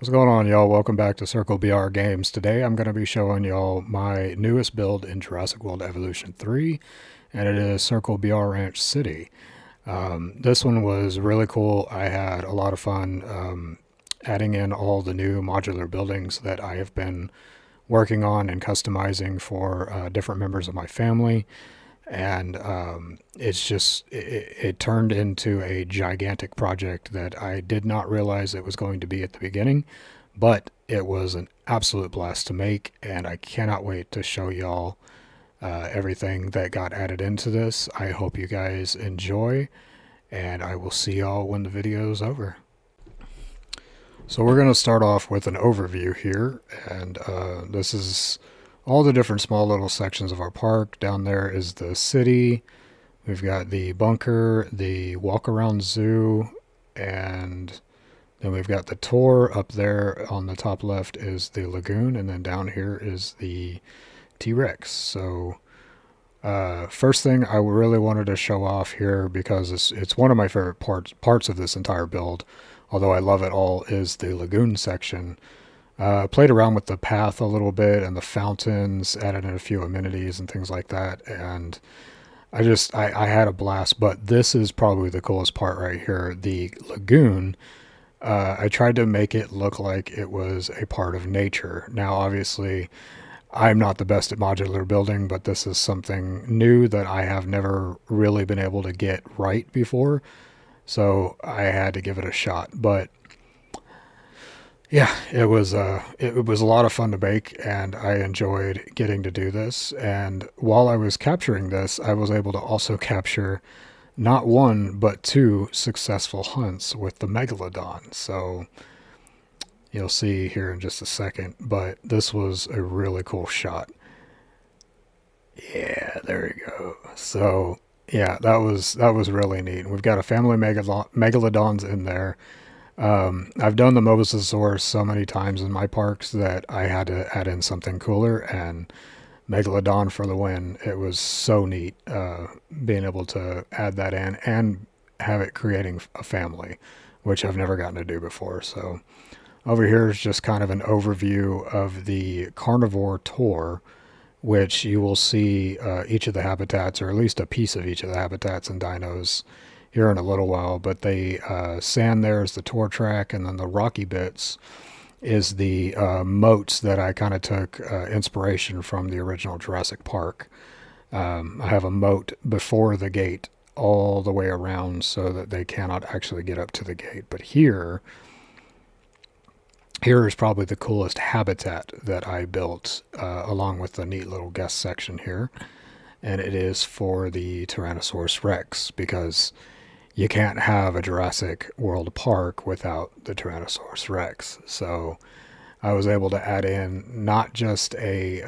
What's going on, y'all? Welcome back to Circle BR Games. Today I'm going to be showing y'all my newest build in Jurassic World Evolution 3, and it is Circle BR Ranch City. This one was really cool. I had a lot of fun adding in all the new modular buildings that I have been working on and customizing for different members of my family. And it turned into a gigantic project that I did not realize it was going to be at the beginning, but it was an absolute blast to make, and I cannot wait to show y'all everything that got added into this. I hope you guys enjoy, and I will see y'all when the video is over. So we're going to start off with an overview here, and this is all the different small little sections of our park. Down there is the city. We've got the bunker, the walk around zoo, and then we've got the tour. Up there on the top left is the lagoon, and then down here is the T-Rex. So first thing I really wanted to show off here, because it's one of my favorite parts of this entire build, although I love it all, is the lagoon section. Played around with the path a little bit and the fountains, added in a few amenities and things like that, and I had a blast. But this is probably the coolest part right here, the lagoon. I tried to make it look like it was a part of nature. Now, obviously, I'm not the best at modular building, but this is something new that I have never really been able to get right before, so I had to give it a shot. But yeah, it was a lot of fun to make, and I enjoyed getting to do this. And while I was capturing this, I was able to also capture not one but two successful hunts with the megalodon. So you'll see here in just a second, but this was a really cool shot. Yeah, there you go. So yeah, that was really neat. We've got a family megalodons in there. I've done the Mosasaurus so many times in my parks that I had to add in something cooler, and Megalodon for the win. It was so neat being able to add that in and have it creating a family, which I've never gotten to do before. So over here is just kind of an overview of the carnivore tour, which you will see each of the habitats, or at least a piece of each of the habitats and dinos, here in a little while. But the sand there is the tour track, and then the rocky bits is the moats that I kind of took inspiration from the original Jurassic Park. I have a moat before the gate all the way around so that they cannot actually get up to the gate. But here is probably the coolest habitat that I built, along with the neat little guest section here. And it is for the Tyrannosaurus Rex, because you can't have a Jurassic World Park without the Tyrannosaurus Rex. So I was able to add in not just a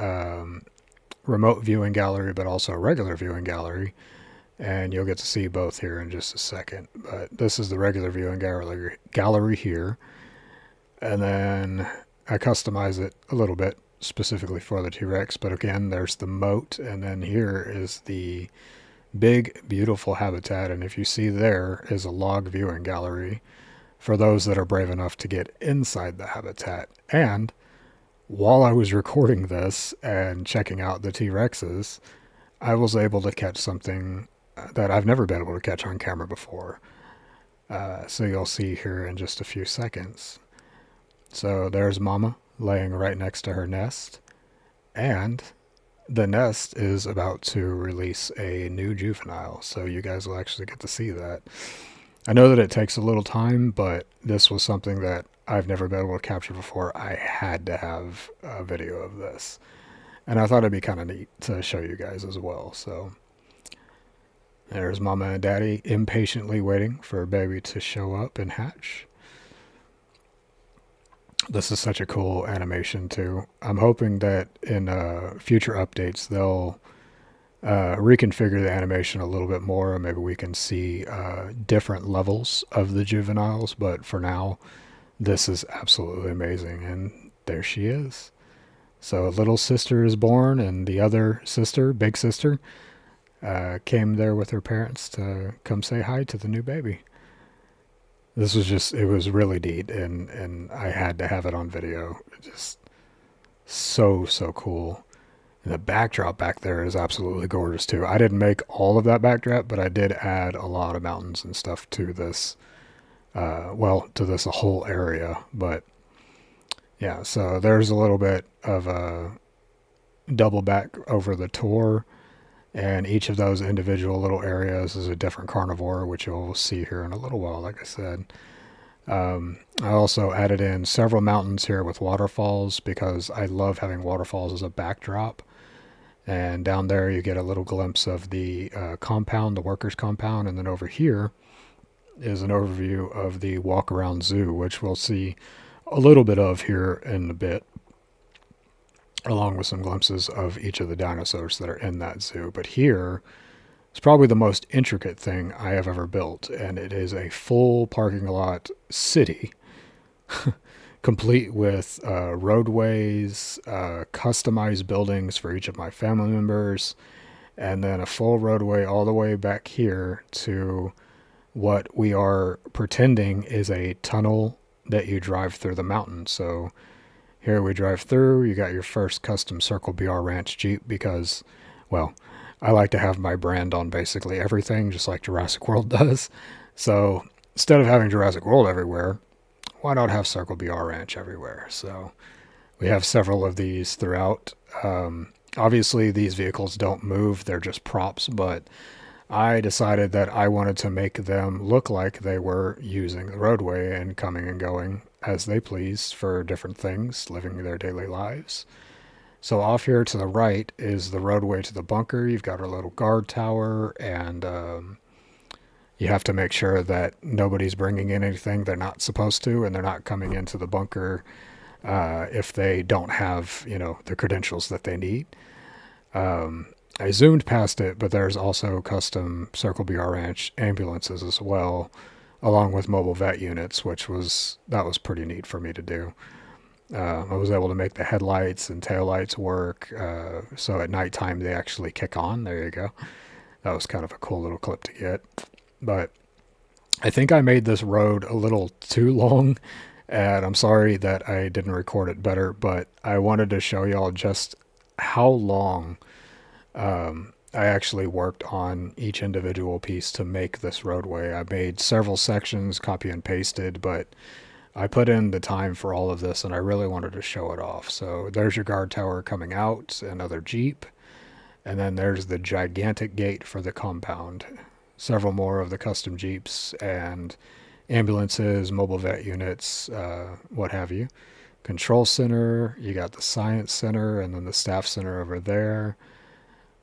remote viewing gallery, but also a regular viewing gallery. And you'll get to see both here in just a second. But this is the regular viewing gallery here. And then I customize it a little bit specifically for the T-Rex. But again, there's the moat. And then here is the big, beautiful habitat. And if you see, there is a log viewing gallery for those that are brave enough to get inside the habitat. And while I was recording this and checking out the T-Rexes, I was able to catch something that I've never been able to catch on camera before. So you'll see here in just a few seconds. So there's Mama laying right next to her nest, and the nest is about to release a new juvenile, so you guys will actually get to see that. I know that it takes a little time, but this was something that I've never been able to capture before. I had to have a video of this, and I thought it'd be kind of neat to show you guys as well. So there's Mama and Daddy impatiently waiting for baby to show up and hatch. This is such a cool animation too. I'm hoping that in future updates they'll reconfigure the animation a little bit more. Maybe we can see different levels of the juveniles, but for now, this is absolutely amazing. And there she is. So little sister is born, and the other sister, big sister, came there with her parents to come say hi to the new baby. This was just, it was really neat, and I had to have it on video. Just so cool. And the backdrop back there is absolutely gorgeous too. I didn't make all of that backdrop, but I did add a lot of mountains and stuff to this. Well, to this whole area. But yeah, so there's a little bit of a double back over the tour, and each of those individual little areas is a different carnivore, which you'll see here in a little while, like I said. I also added in several mountains here with waterfalls because I love having waterfalls as a backdrop. And down there you get a little glimpse of the compound, the workers' compound, and then over here is an overview of the walk around zoo, which we'll see a little bit of here in a bit, along with some glimpses of each of the dinosaurs that are in that zoo. But here is probably the most intricate thing I have ever built, and it is a full parking lot city, complete with roadways, customized buildings for each of my family members, and then a full roadway all the way back here to what we are pretending is a tunnel that you drive through the mountain. So here we drive through, you got your first custom Circle BR Ranch Jeep because, well, I like to have my brand on basically everything, just like Jurassic World does. So instead of having Jurassic World everywhere, why not have Circle BR Ranch everywhere? So we have several of these throughout. Obviously, these vehicles don't move, they're just props, but I decided that I wanted to make them look like they were using the roadway and coming and going as they please for different things, living their daily lives. So off here to the right is the roadway to the bunker. You've got a little guard tower, and you have to make sure that nobody's bringing in anything they're not supposed to, and they're not coming into the bunker if they don't have, the credentials that they need. I zoomed past it, but there's also custom Circle BR Ranch ambulances as well, along with mobile vet units, that was pretty neat for me to do. I was able to make the headlights and taillights work, so at nighttime they actually kick on. There you go. That was kind of a cool little clip to get. But I think I made this road a little too long, and I'm sorry that I didn't record it better, but I wanted to show y'all just how long I actually worked on each individual piece to make this roadway. I made several sections, copy and pasted, but I put in the time for all of this, and I really wanted to show it off. So there's your guard tower coming out, another Jeep, and then there's the gigantic gate for the compound. Several more of the custom Jeeps and ambulances, mobile vet units, what have you. Control center, you got the science center, and then the staff center over there.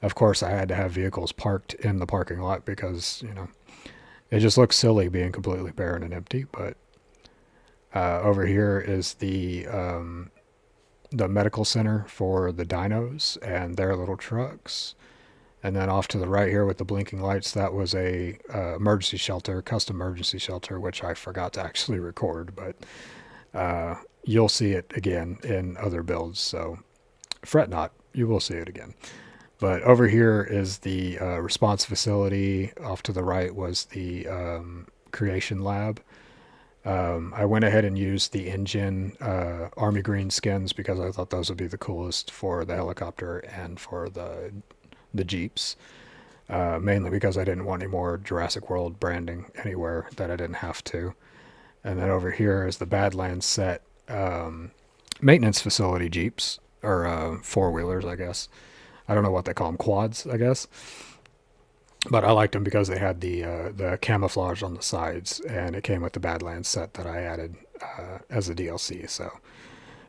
Of course, I had to have vehicles parked in the parking lot because, it just looks silly being completely barren and empty. But over here is the medical center for the dinos and their little trucks. And then off to the right here with the blinking lights, that was a emergency shelter, custom emergency shelter, which I forgot to actually record, but you'll see it again in other builds. So fret not, you will see it again. But over here is the response facility. Off to the right was the creation lab. I went ahead and used the engine army green skins because I thought those would be the coolest for the helicopter and for the Jeeps. Mainly because I didn't want any more Jurassic World branding anywhere that I didn't have to. And then over here is the Badlands set maintenance facility Jeeps, or four-wheelers, I guess. I don't know what they call them, quads, I guess. But I liked them because they had the camouflage on the sides, and it came with the Badlands set that I added as a DLC. So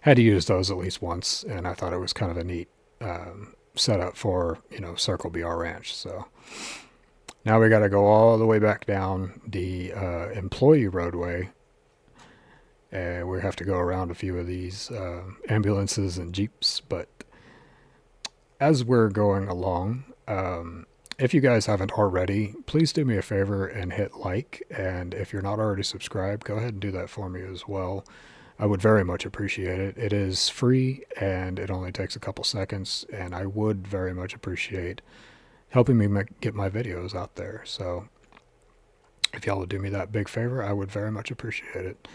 had to use those at least once, and I thought it was kind of a neat setup for Circle BR Ranch. So now we got to go all the way back down the employee roadway, and we have to go around a few of these ambulances and Jeeps. But as we're going along, if you guys haven't already, please do me a favor and hit like. And if you're not already subscribed, go ahead and do that for me as well. I would very much appreciate it. It is free and it only takes a couple seconds, and I would very much appreciate helping me get my videos out there. So If y'all would do me that big favor, I would very much appreciate it.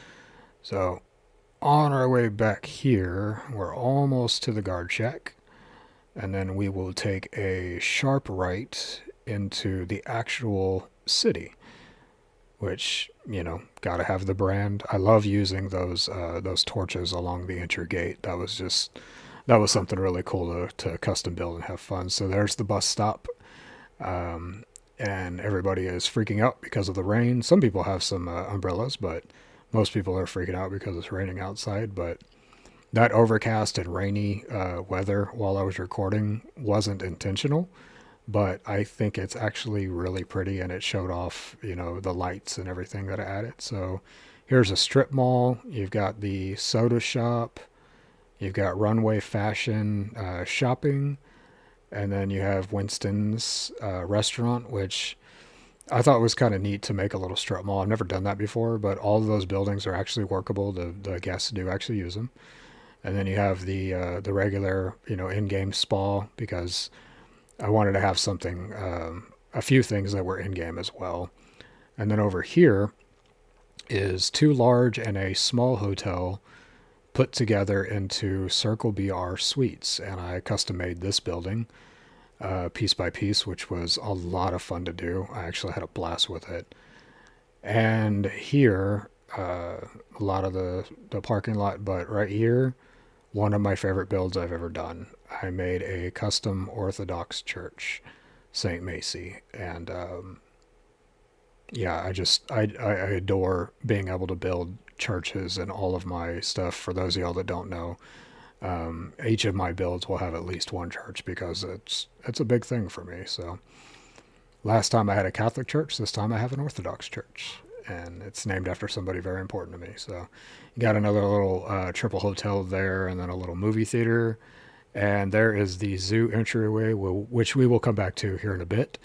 So, on our way back here, we're almost to the guard shack, and then we will take a sharp right into the actual city, which, gotta have the brand. I love using those torches along the entry gate. That was something really cool to custom build and have fun. So there's the bus stop. Um, and everybody is freaking out because of the rain. Some people have some umbrellas, but most people are freaking out because it's raining outside. But that overcast and rainy weather while I was recording wasn't intentional, but I think it's actually really pretty, and it showed off, the lights and everything that I added. So here's a strip mall. You've got the soda shop. You've got runway fashion shopping. And then you have Winston's restaurant, which I thought was kind of neat to make a little strip mall. I've never done that before, but all of those buildings are actually workable. The guests do actually use them. And then you have the regular, in-game spa, because I wanted to have something, a few things that were in-game as well. And then over here is two large and a small hotel put together into Circle BR Suites. And I custom made this building piece by piece, which was a lot of fun to do. I actually had a blast with it. And here, a lot of the parking lot, but right here, one of my favorite builds I've ever done. I made a custom Orthodox church, St. Macy, and yeah, I adore being able to build churches and all of my stuff. For those of y'all that don't know, each of my builds will have at least one church because it's a big thing for me. So last time I had a Catholic church, this time I have an Orthodox church, and it's named after somebody very important to me. So you got another little triple hotel there, and then a little movie theater, and there is the zoo entryway, which we will come back to here in a bit.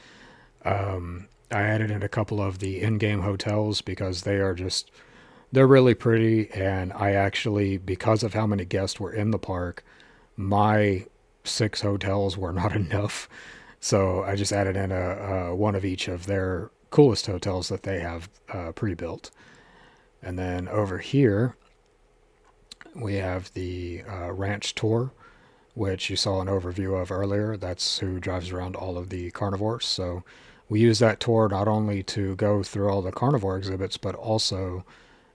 I added in a couple of the in-game hotels because they're really pretty, and I actually, because of how many guests were in the park, my 6 hotels were not enough. So I just added in a one of each of their coolest hotels that they have pre-built. And then over here, we have the ranch tour, which you saw an overview of earlier. That's who drives around all of the carnivores. So we use that tour not only to go through all the carnivore exhibits, but also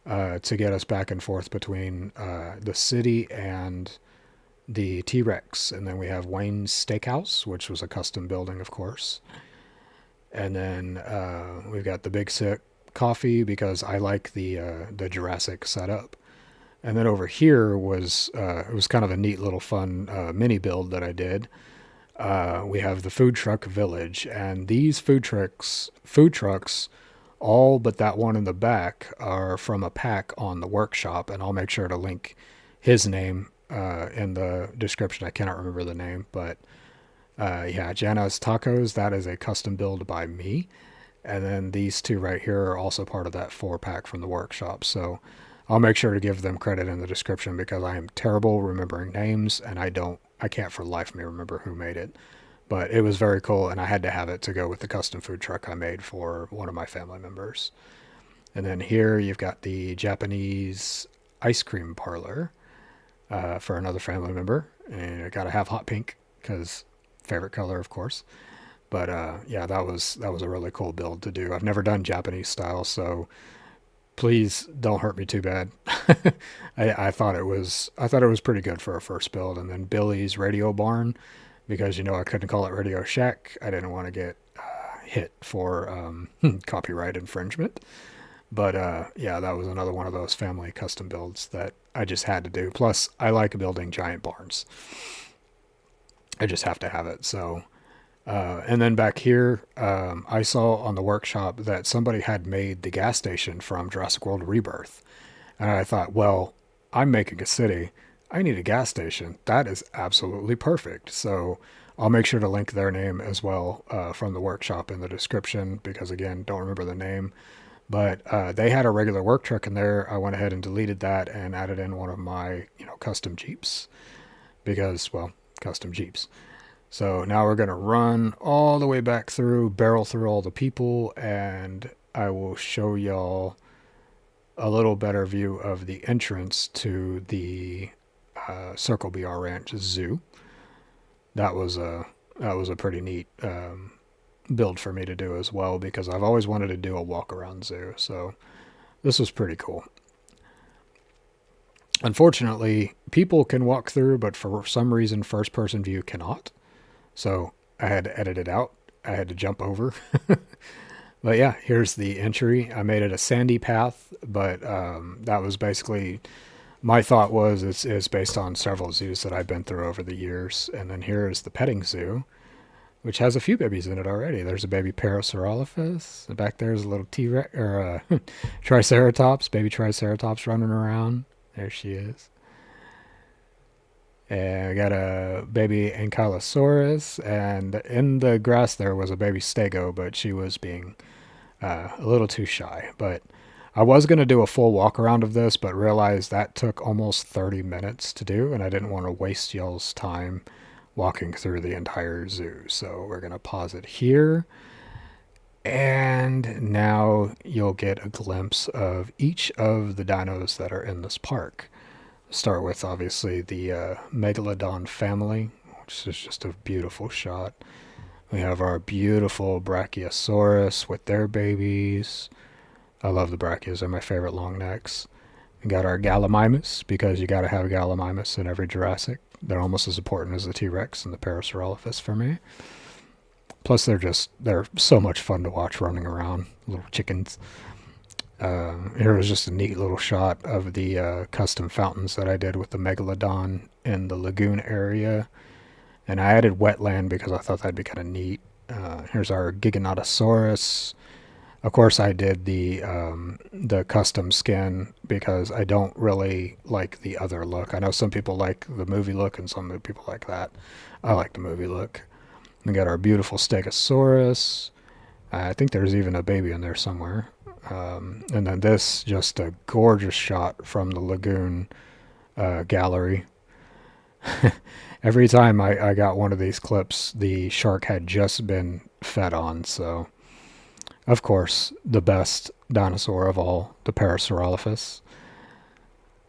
to get us back and forth between the city and the T Rex. And then we have Wayne's Steakhouse, which was a custom building, of course. And then we've got the Big Sick Coffee because I like the Jurassic setup. And then over here was it was kind of a neat little fun mini build that I did. We have the food truck village, and these food trucks, all but that one in the back, are from a pack on the workshop, and I'll make sure to link his name in the description. I cannot remember the name, but yeah, Jana's Tacos. That is a custom build by me, and then these two right here are also part of that 4 pack from the workshop. So I'll make sure to give them credit in the description because I am terrible remembering names, and I can't for the life of me remember who made it. But it was very cool, and I had to have it to go with the custom food truck I made for one of my family members. And then here you've got the Japanese ice cream parlor for another family member, and I gotta have hot pink because favorite color, of course. But yeah, that was a really cool build to do. I've never done Japanese style, so please don't hurt me too bad. I thought it was pretty good for a first build. And then Billy's Radio Barn, because I couldn't call it Radio Shack. I didn't want to get hit for copyright infringement. But yeah, that was another one of those family custom builds that I just had to do. Plus, I like building giant barns. I just have to have it. So and then back here, I saw on the workshop that somebody had made the gas station from Jurassic World Rebirth. And I thought, well, I'm making a city. I need a gas station. That is absolutely perfect. So I'll make sure to link their name as well from the workshop in the description because, again, don't remember the name. But they had a regular work truck in there. I went ahead and deleted that and added in one of my, custom Jeeps because, well, custom Jeeps. So now we're going to run all the way back through, barrel through all the people, and I will show y'all a little better view of the entrance to the Circle BR Ranch Zoo. That was a pretty neat build for me to do as well because I've always wanted to do a walk around zoo. So this was pretty cool. Unfortunately, people can walk through, but for some reason, first person view cannot. So I had to edit it out. I had to jump over. But yeah, here's the entry. I made it a sandy path, but that was basically my thought was it's based on several zoos that I've been through over the years. And then here is the petting zoo, which has a few babies in it already. There's a baby Parasaurolophus. Back there's a little T-Rex or Triceratops, baby Triceratops running around. There she is. And I got a baby Ankylosaurus, and in the grass there was a baby Stego, but she was being a little too shy. But I was going to do a full walk around of this, but realized that took almost 30 minutes to do, and I didn't want to waste y'all's time walking through the entire zoo. So we're going to pause it here. And now you'll get a glimpse of each of the dinos that are in this park. Start with obviously the Megalodon family, which is just a beautiful shot. We have our beautiful Brachiosaurus with their babies. I love the Brachios, they're my favorite long necks. We got our Gallimimus, because you got to have a Gallimimus in every Jurassic. They're almost as important as the T-Rex and the Parasaurolophus for me. Plus, they're so much fun to watch running around, little chickens. Here was just a neat little shot of the custom fountains that I did with the Megalodon in the lagoon area. And I added wetland because I thought that'd be kind of neat. Here's our Giganotosaurus. Of course, I did the custom skin because I don't really like the other look. I know some people like the movie look and some people like that. I like the movie look. We got our beautiful Stegosaurus. I think there's even a baby in there somewhere. And then this, just a gorgeous shot from the lagoon gallery. Every time I got one of these clips, the shark had just been fed on. So, of course, the best dinosaur of all, the Parasaurolophus.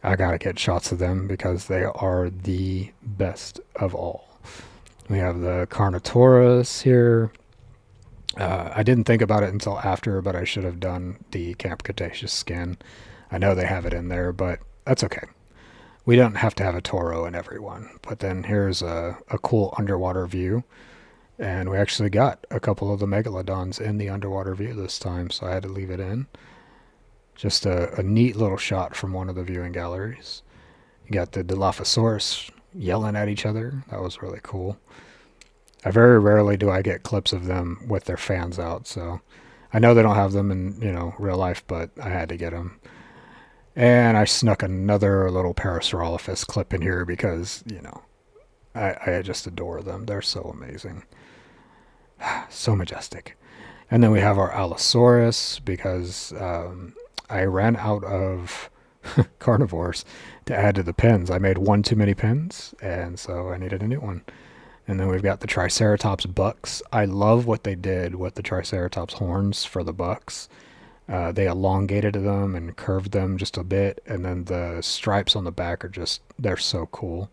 I gotta get shots of them because they are the best of all. We have the Carnotaurus here. I didn't think about it until after, but I should have done the Camp Cretaceous skin. I know they have it in there, but that's okay. We don't have to have a Toro in every one. But then here's a cool underwater view. And we actually got a couple of the Megalodons in the underwater view this time, so I had to leave it in. Just a neat little shot from one of the viewing galleries. You got the Dilophosaurus yelling at each other. That was really cool. Very rarely do I get clips of them with their fans out, so I know they don't have them in, real life, but I had to get them. And I snuck another little Parasaurolophus clip in here because, I just adore them. They're so amazing. So majestic. And then we have our Allosaurus because I ran out of carnivores to add to the pins. I made one too many pins, and so I needed a new one. And then we've got the Triceratops bucks. I love what they did with the Triceratops horns for the bucks. They elongated them and curved them just a bit, and then the stripes on the back are they're so cool.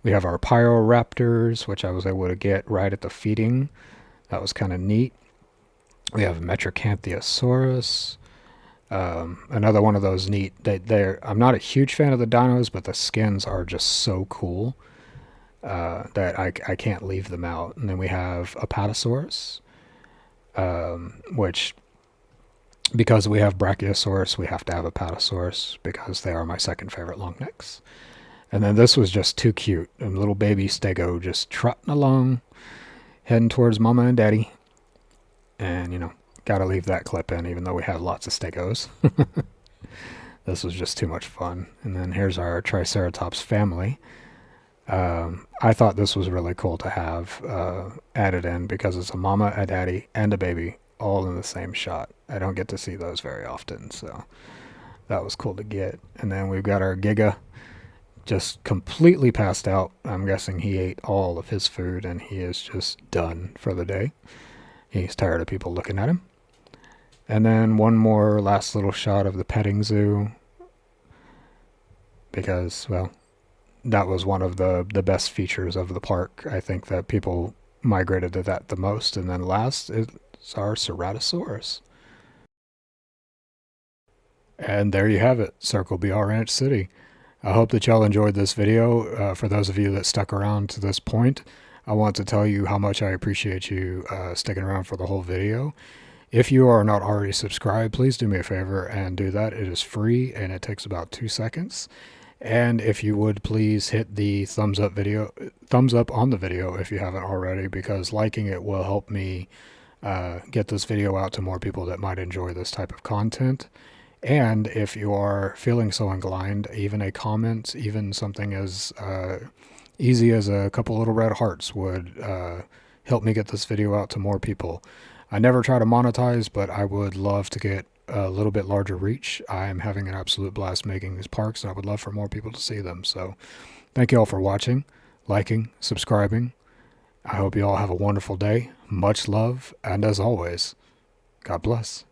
We have our Pyroraptors, which I was able to get right at the feeding. That was kind of neat. We have Metricanthiosaurus. Another one of those neat. I'm not a huge fan of the dinos, but the skins are just so cool. That I can't leave them out. And then we have Apatosaurus, which, because we have Brachiosaurus, we have to have Apatosaurus because they are my second favorite long necks. And then this was just too cute. A little baby Stego just trotting along, heading towards Mama and Daddy. And, gotta leave that clip in even though we have lots of Stegos. This was just too much fun. And then here's our Triceratops family. I thought this was really cool to have added in because it's a mama, a daddy, and a baby all in the same shot. I don't get to see those very often, so that was cool to get. And then we've got our Giga just completely passed out. I'm guessing he ate all of his food and he is just done for the day. He's tired of people looking at him. And then one more last little shot of the petting zoo, because, well, that was one of the best features of the park. I think that people migrated to that the most. And then last is our Ceratosaurus. And there you have it, Circle BR Ranch City. I hope that y'all enjoyed this video. For those of you that stuck around to this point, I want to tell you how much I appreciate you sticking around for the whole video. If you are not already subscribed, please do me a favor and do that. It is free and it takes about 2 seconds. And if you would please hit the thumbs up on the video if you haven't already, because liking it will help me get this video out to more people that might enjoy this type of content. And if you are feeling so inclined, even a comment, even something as easy as a couple little red hearts would help me get this video out to more people. I never try to monetize, but I would love to get a little bit larger reach. I'm having an absolute blast making these parks, and I would love for more people to see them. So thank you all for watching, liking, subscribing. I hope you all have a wonderful day. Much love, and as always, God bless.